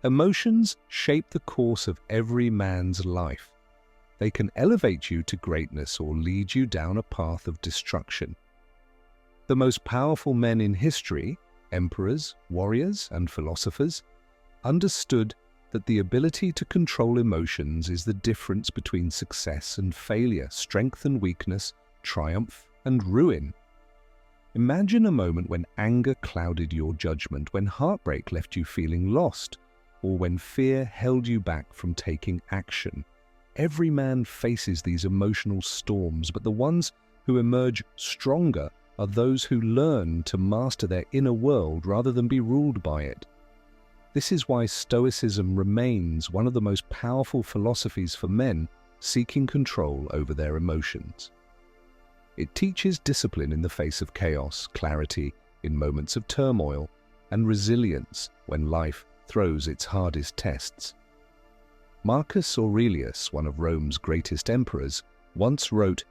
Emotions shape the course of every man's life. They can elevate you to greatness or lead you down a path of destruction. The most powerful men in history, emperors, warriors, and philosophers, understood that the ability to control emotions is the difference between success and failure, strength and weakness, triumph and ruin. Imagine a moment when anger clouded your judgment, when heartbreak left you feeling lost, or when fear held you back from taking action. Every man faces these emotional storms, but the ones who emerge stronger are those who learn to master their inner world rather than be ruled by it. This is why Stoicism remains one of the most powerful philosophies for men seeking control over their emotions. It teaches discipline in the face of chaos, clarity in moments of turmoil, and resilience when life throws its hardest tests. Marcus Aurelius, one of Rome's greatest emperors, once wrote,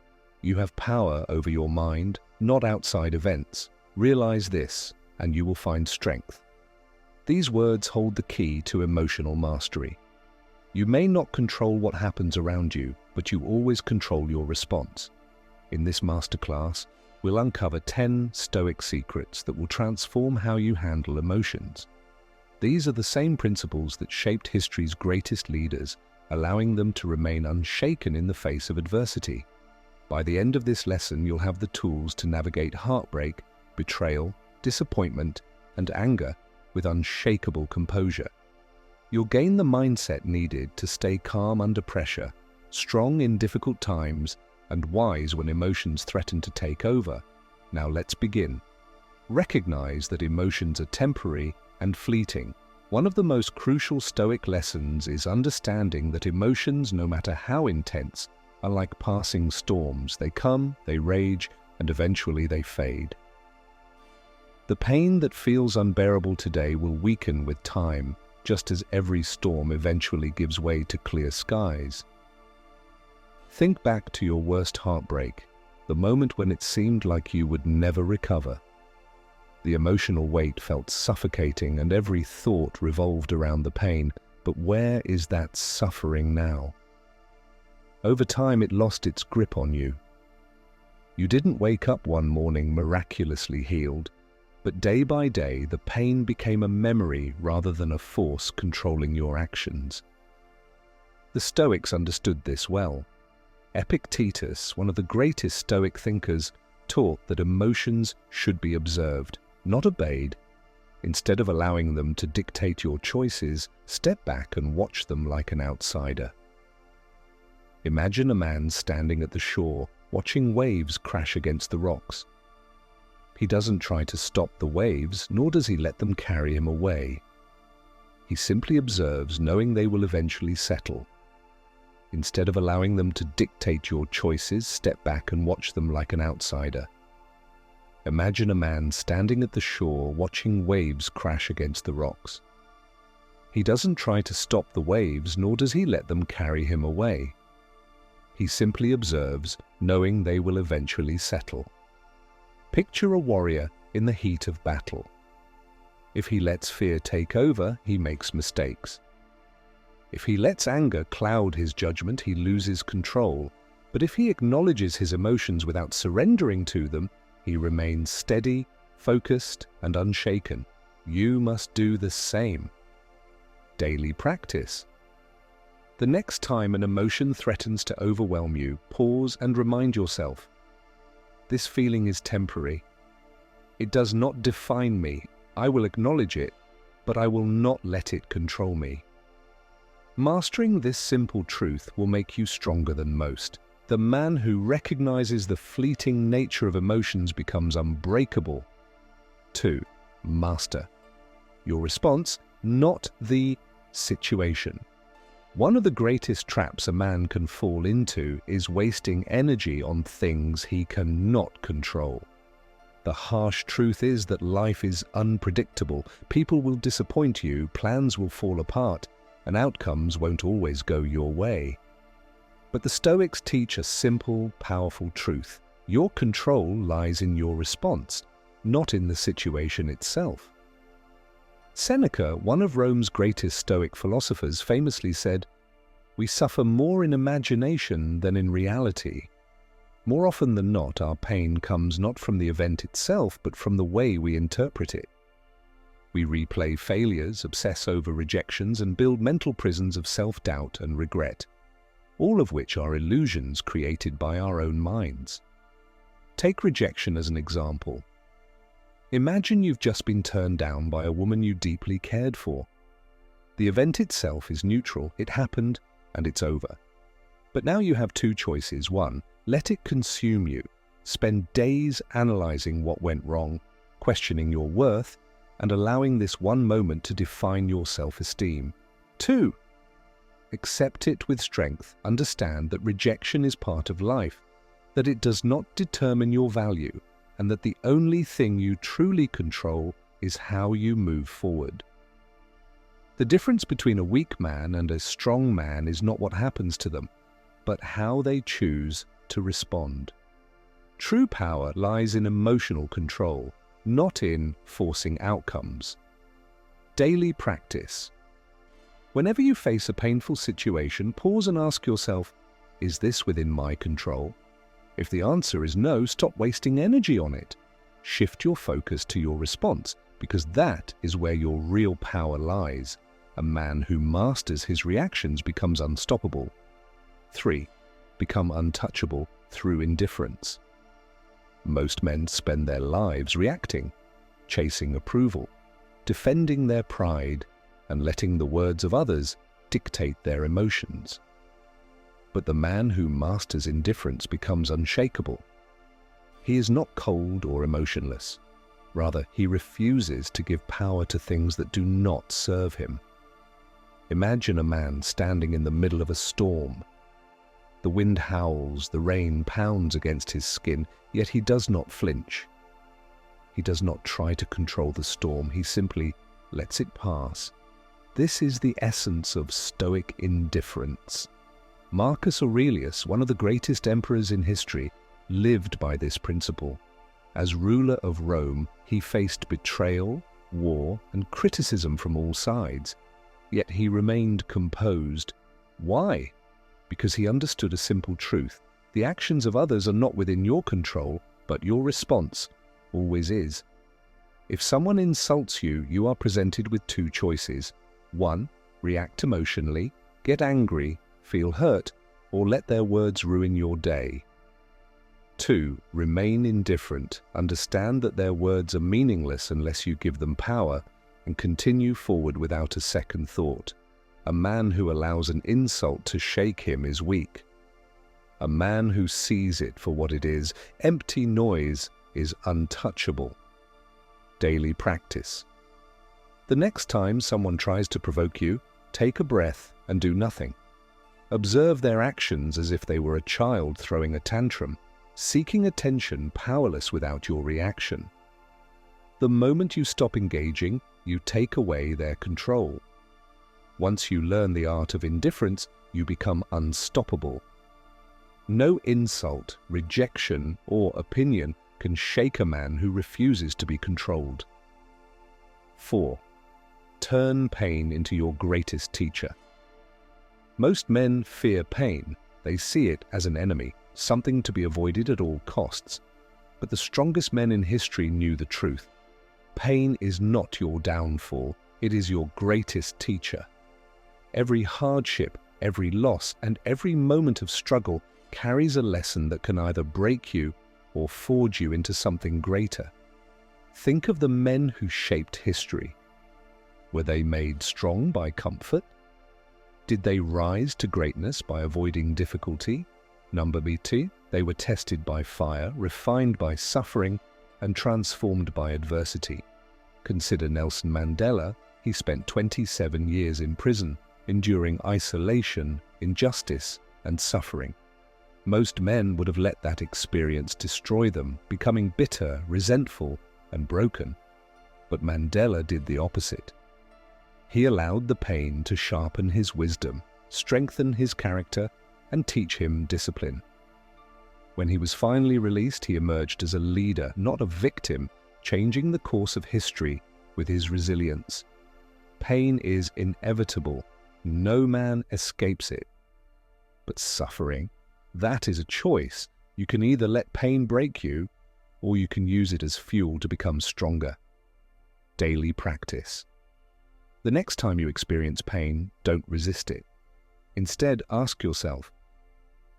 "You have power over your mind, not outside events. Realize this, and you will find strength." These words hold the key to emotional mastery. You may not control what happens around you, but you always control your response. In this masterclass, we'll uncover 10 Stoic secrets that will transform how you handle emotions. These are the same principles that shaped history's greatest leaders, allowing them to remain unshaken in the face of adversity. By the end of this lesson, you'll have the tools to navigate heartbreak, betrayal, disappointment, and anger with unshakable composure. You'll gain the mindset needed to stay calm under pressure, strong in difficult times, and wise when emotions threaten to take over. Now let's begin. Recognize that emotions are temporary and fleeting. One of the most crucial Stoic lessons is understanding that emotions, no matter how intense, are like passing storms. They come, they rage, and eventually they fade. The pain that feels unbearable today will weaken with time, just as every storm eventually gives way to clear skies. Think back to your worst heartbreak, the moment when it seemed like you would never recover. The emotional weight felt suffocating and every thought revolved around the pain, but where is that suffering now? Over time, it lost its grip on you. You didn't wake up one morning miraculously healed, but day by day, the pain became a memory rather than a force controlling your actions. The Stoics understood this well. Epictetus, one of the greatest Stoic thinkers, taught that emotions should be observed, not obeyed. Instead of allowing them to dictate your choices, step back and watch them like an outsider. Imagine a man standing at the shore, watching waves crash against the rocks. He doesn't try to stop the waves, nor does he let them carry him away. He simply observes, knowing they will eventually settle. Instead of allowing them to dictate your choices, step back and watch them like an outsider. Imagine a man standing at the shore, watching waves crash against the rocks. He doesn't try to stop the waves, nor does he let them carry him away. He simply observes, knowing they will eventually settle. Picture a warrior in the heat of battle. If he lets fear take over, he makes mistakes. If he lets anger cloud his judgment, he loses control. But if he acknowledges his emotions without surrendering to them, he remains steady, focused, and unshaken. You must do the same. Daily practice. The next time an emotion threatens to overwhelm you, pause and remind yourself, this feeling is temporary. It does not define me. I will acknowledge it, but I will not let it control me. Mastering this simple truth will make you stronger than most. The man who recognizes the fleeting nature of emotions becomes unbreakable. 2. Master your response, not the situation. One of the greatest traps a man can fall into is wasting energy on things he cannot control. The harsh truth is that life is unpredictable. People will disappoint you, plans will fall apart, and outcomes won't always go your way. But the Stoics teach a simple, powerful truth. Your control lies in your response, not in the situation itself. Seneca, one of Rome's greatest Stoic philosophers, famously said, "We suffer more in imagination than in reality." More often than not, our pain comes not from the event itself, but from the way we interpret it. We replay failures, obsess over rejections, and build mental prisons of self-doubt and regret, all of which are illusions created by our own minds. Take rejection as an example. Imagine you've just been turned down by a woman you deeply cared for. The event itself is neutral, it happened, and it's over. But now you have two choices. One, let it consume you. Spend days analyzing what went wrong, questioning your worth, and allowing this one moment to define your self-esteem. Two, accept it with strength. Understand that rejection is part of life, that it does not determine your value, and that the only thing you truly control is how you move forward. The difference between a weak man and a strong man is not what happens to them, but how they choose to respond. True power lies in emotional control, not in forcing outcomes. Daily practice. Whenever you face a painful situation, pause and ask yourself, is this within my control? If the answer is no, stop wasting energy on it. Shift your focus to your response, because that is where your real power lies. A man who masters his reactions becomes unstoppable. 3. Become untouchable through indifference. Most men spend their lives reacting, chasing approval, defending their pride, and letting the words of others dictate their emotions. But the man who masters indifference becomes unshakable. He is not cold or emotionless. Rather, he refuses to give power to things that do not serve him. Imagine a man standing in the middle of a storm. The wind howls, the rain pounds against his skin, yet he does not flinch. He does not try to control the storm, he simply lets it pass. This is the essence of Stoic indifference. Marcus Aurelius, one of the greatest emperors in history, lived by this principle. As ruler of Rome, he faced betrayal, war, and criticism from all sides. Yet he remained composed. Why? Because he understood a simple truth. The actions of others are not within your control, but your response always is. If someone insults you, you are presented with two choices. 1. React emotionally, get angry, feel hurt, or let their words ruin your day. 2. Remain indifferent. Understand that their words are meaningless unless you give them power, and continue forward without a second thought. A man who allows an insult to shake him is weak. A man who sees it for what it is, empty noise, is untouchable. Daily practice. The next time someone tries to provoke you, take a breath and do nothing. Observe their actions as if they were a child throwing a tantrum, seeking attention, powerless without your reaction. The moment you stop engaging, you take away their control. Once you learn the art of indifference, you become unstoppable. No insult, rejection, or opinion can shake a man who refuses to be controlled. 4. Turn pain into your greatest teacher. Most men fear pain. They see it as an enemy, something to be avoided at all costs. But the strongest men in history knew the truth. Pain is not your downfall, it is your greatest teacher. Every hardship, every loss, and every moment of struggle carries a lesson that can either break you or forge you into something greater. Think of the men who shaped history. Were they made strong by comfort? Did they rise to greatness by avoiding difficulty? Number B2, they were tested by fire, refined by suffering, and transformed by adversity. Consider Nelson Mandela. He spent 27 years in prison, enduring isolation, injustice, and suffering. Most men would have let that experience destroy them, becoming bitter, resentful, and broken. But Mandela did the opposite. He allowed the pain to sharpen his wisdom, strengthen his character, and teach him discipline. When he was finally released, he emerged as a leader, not a victim, changing the course of history with his resilience. Pain is inevitable. No man escapes it. But suffering, that is a choice. You can either let pain break you, or you can use it as fuel to become stronger. Daily practice. The next time you experience pain, don't resist it. Instead, ask yourself,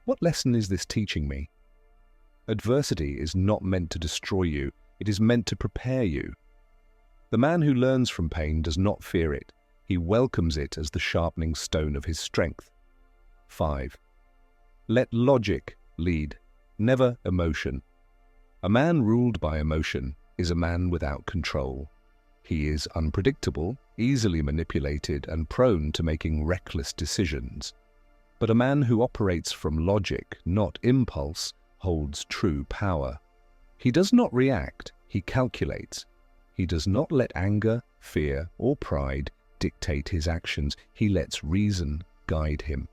what lesson is this teaching me? Adversity is not meant to destroy you, it is meant to prepare you. The man who learns from pain does not fear it, he welcomes it as the sharpening stone of his strength. 5. Let logic lead, never emotion. A man ruled by emotion is a man without control. He is unpredictable, easily manipulated, and prone to making reckless decisions. But a man who operates from logic, not impulse, holds true power. He does not react, he calculates. He does not let anger, fear, or pride dictate his actions. He lets reason guide him.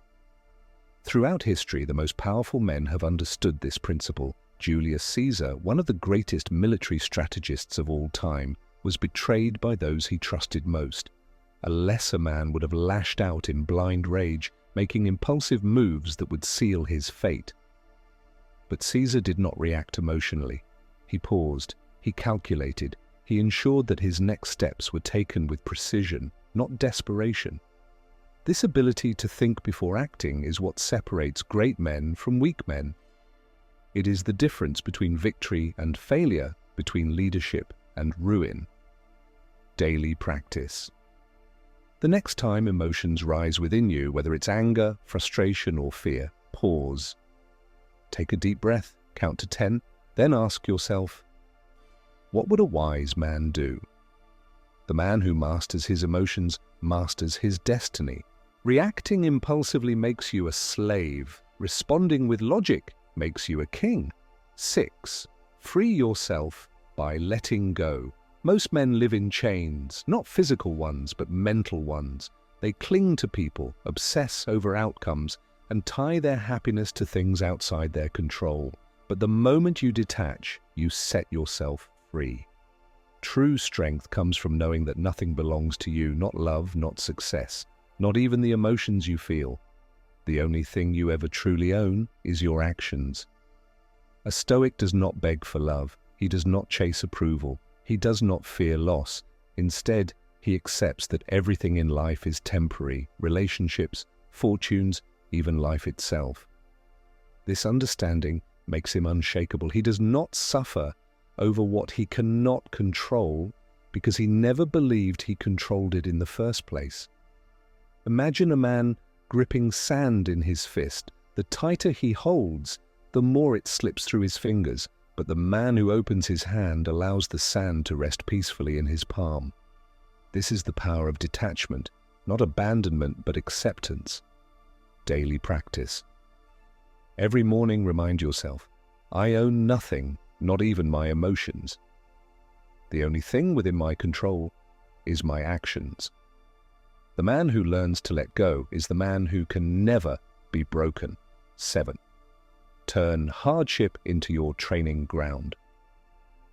Throughout history, the most powerful men have understood this principle. Julius Caesar, one of the greatest military strategists of all time, was betrayed by those he trusted most. A lesser man would have lashed out in blind rage, making impulsive moves that would seal his fate. But Caesar did not react emotionally. He paused, he calculated, he ensured that his next steps were taken with precision, not desperation. This ability to think before acting is what separates great men from weak men. It is the difference between victory and failure, between leadership and ruin. Daily practice. The next time emotions rise within you, whether it's anger, frustration, or fear, pause. Take a deep breath, count to 10, then ask yourself, what would a wise man do? The man who masters his emotions masters his destiny. Reacting impulsively makes you a slave. Responding with logic makes you a king. 6. Free yourself by letting go. Most men live in chains, not physical ones, but mental ones. They cling to people, obsess over outcomes, and tie their happiness to things outside their control. But the moment you detach, you set yourself free. True strength comes from knowing that nothing belongs to you, not love, not success, not even the emotions you feel. The only thing you ever truly own is your actions. A Stoic does not beg for love. He does not chase approval. He does not fear loss. Instead, he accepts that everything in life is temporary, relationships, fortunes, even life itself. This understanding makes him unshakable. He does not suffer over what he cannot control because he never believed he controlled it in the first place. Imagine a man gripping sand in his fist. The tighter he holds, the more it slips through his fingers, but the man who opens his hand allows the sand to rest peacefully in his palm. This is the power of detachment, not abandonment but acceptance. Daily practice. Every morning remind yourself, I own nothing, not even my emotions. The only thing within my control is my actions. The man who learns to let go is the man who can never be broken. 7. Turn hardship into your training ground.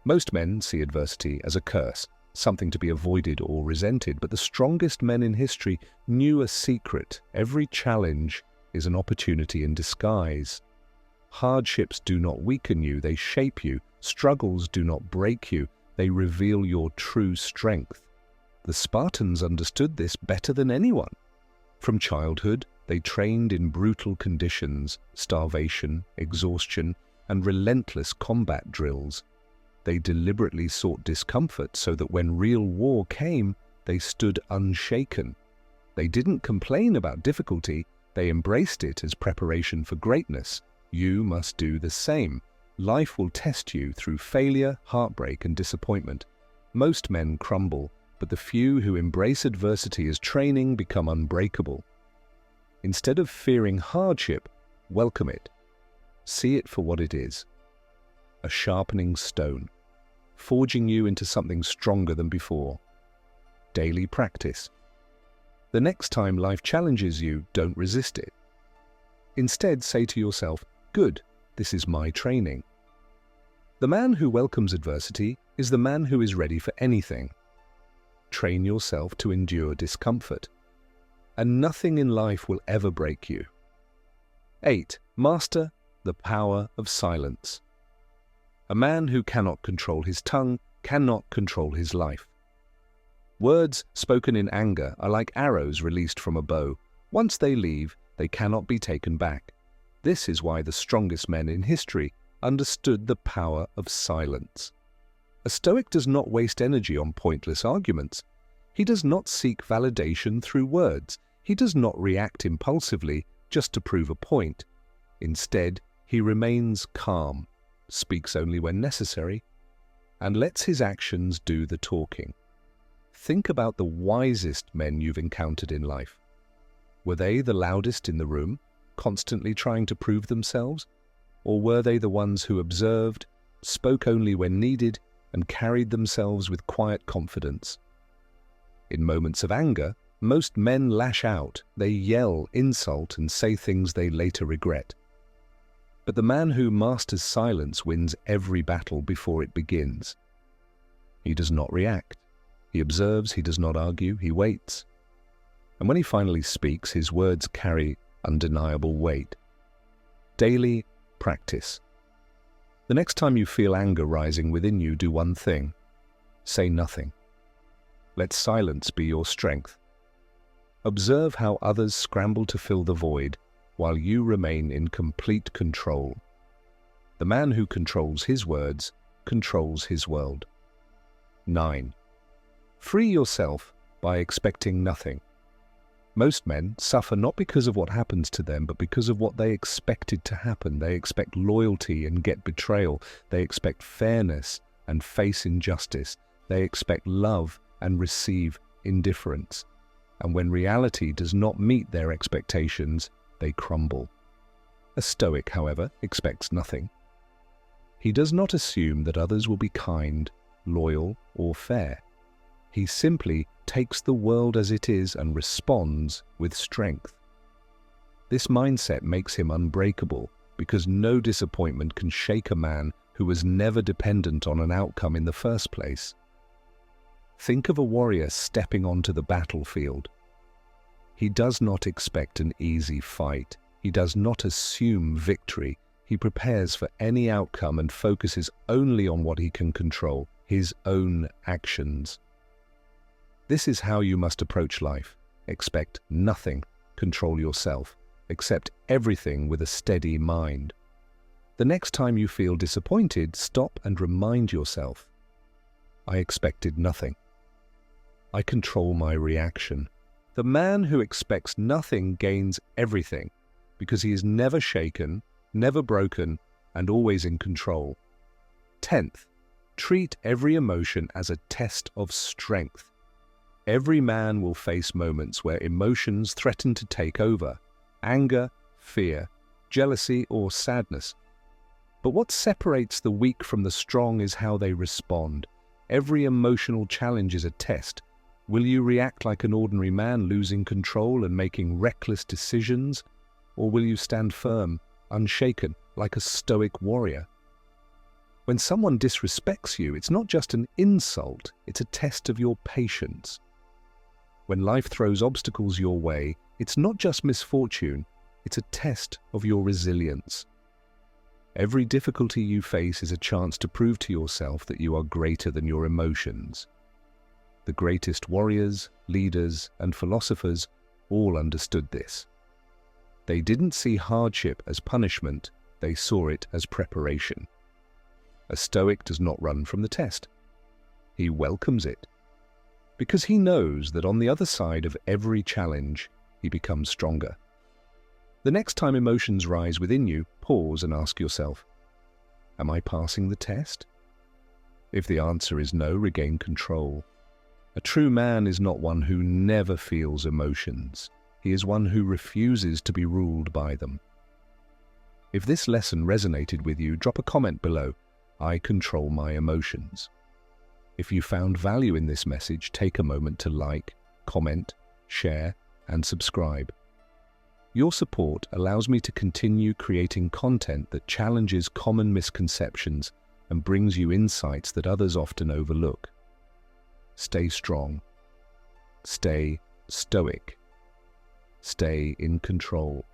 Most men see adversity as a curse, something to be avoided or resented, but the strongest men in history knew a secret. Every challenge is an opportunity in disguise. Hardships do not weaken you, they shape you. Struggles do not break you, they reveal your true strength. The Spartans understood this better than anyone. From childhood, they trained in brutal conditions, starvation, exhaustion, and relentless combat drills. They deliberately sought discomfort so that when real war came, they stood unshaken. They didn't complain about difficulty, they embraced it as preparation for greatness. You must do the same. Life will test you through failure, heartbreak, and disappointment. Most men crumble, but the few who embrace adversity as training become unbreakable. Instead of fearing hardship, welcome it. See it for what it is. A sharpening stone, forging you into something stronger than before. Daily practice. The next time life challenges you, don't resist it. Instead, say to yourself, good, this is my training. The man who welcomes adversity is the man who is ready for anything. train yourself to endure discomfort. And nothing in life will ever break you. 8. Master the power of silence. A man who cannot control his tongue cannot control his life. Words spoken in anger are like arrows released from a bow. Once they leave, they cannot be taken back. This is why the strongest men in history understood the power of silence. A Stoic does not waste energy on pointless arguments. He does not seek validation through words. He does not react impulsively just to prove a point. Instead, he remains calm, speaks only when necessary, and lets his actions do the talking. Think about the wisest men you've encountered in life. Were they the loudest in the room, constantly trying to prove themselves? Or were they the ones who observed, spoke only when needed, and carried themselves with quiet confidence? In moments of anger, most men lash out. They yell, insult, and say things they later regret. But the man who masters silence wins every battle before it begins. He does not react. He observes, he does not argue, he waits. And when he finally speaks, his words carry undeniable weight. Daily practice. The next time you feel anger rising within you, do one thing. Say nothing. Let silence be your strength. Observe how others scramble to fill the void while you remain in complete control. The man who controls his words controls his world. 9. Free yourself by expecting nothing. Most men suffer not because of what happens to them, but because of what they expected to happen. They expect loyalty and get betrayal. They expect fairness and face injustice. They expect love and receive indifference. And when reality does not meet their expectations, they crumble. A Stoic, however, expects nothing. He does not assume that others will be kind, loyal, or fair. He simply takes the world as it is and responds with strength. This mindset makes him unbreakable because no disappointment can shake a man who was never dependent on an outcome in the first place. Think of a warrior stepping onto the battlefield. He does not expect an easy fight. He does not assume victory. He prepares for any outcome and focuses only on what he can control, his own actions. This is how you must approach life. Expect nothing, control yourself, accept everything with a steady mind. The next time you feel disappointed, stop and remind yourself, I expected nothing. I control my reaction. The man who expects nothing gains everything because he is never shaken, never broken, and always in control. 10th, treat every emotion as a test of strength. Every man will face moments where emotions threaten to take over: anger, fear, jealousy, or sadness. But what separates the weak from the strong is how they respond. Every emotional challenge is a test. Will you react like an ordinary man, losing control and making reckless decisions? Or will you stand firm, unshaken, like a Stoic warrior? When someone disrespects you, it's not just an insult, it's a test of your patience. When life throws obstacles your way, it's not just misfortune, it's a test of your resilience. Every difficulty you face is a chance to prove to yourself that you are greater than your emotions. The greatest warriors, leaders, and philosophers all understood this. They didn't see hardship as punishment, they saw it as preparation. A Stoic does not run from the test. He welcomes it, because he knows that on the other side of every challenge, he becomes stronger. The next time emotions rise within you, pause and ask yourself, am I passing the test? If the answer is no, regain control. A true man is not one who never feels emotions. He is one who refuses to be ruled by them. If this lesson resonated with you, drop a comment below. I control my emotions. If you found value in this message, take a moment to like, comment, share, and subscribe. Your support allows me to continue creating content that challenges common misconceptions and brings you insights that others often overlook. Stay strong, Stay stoic. Stay in control.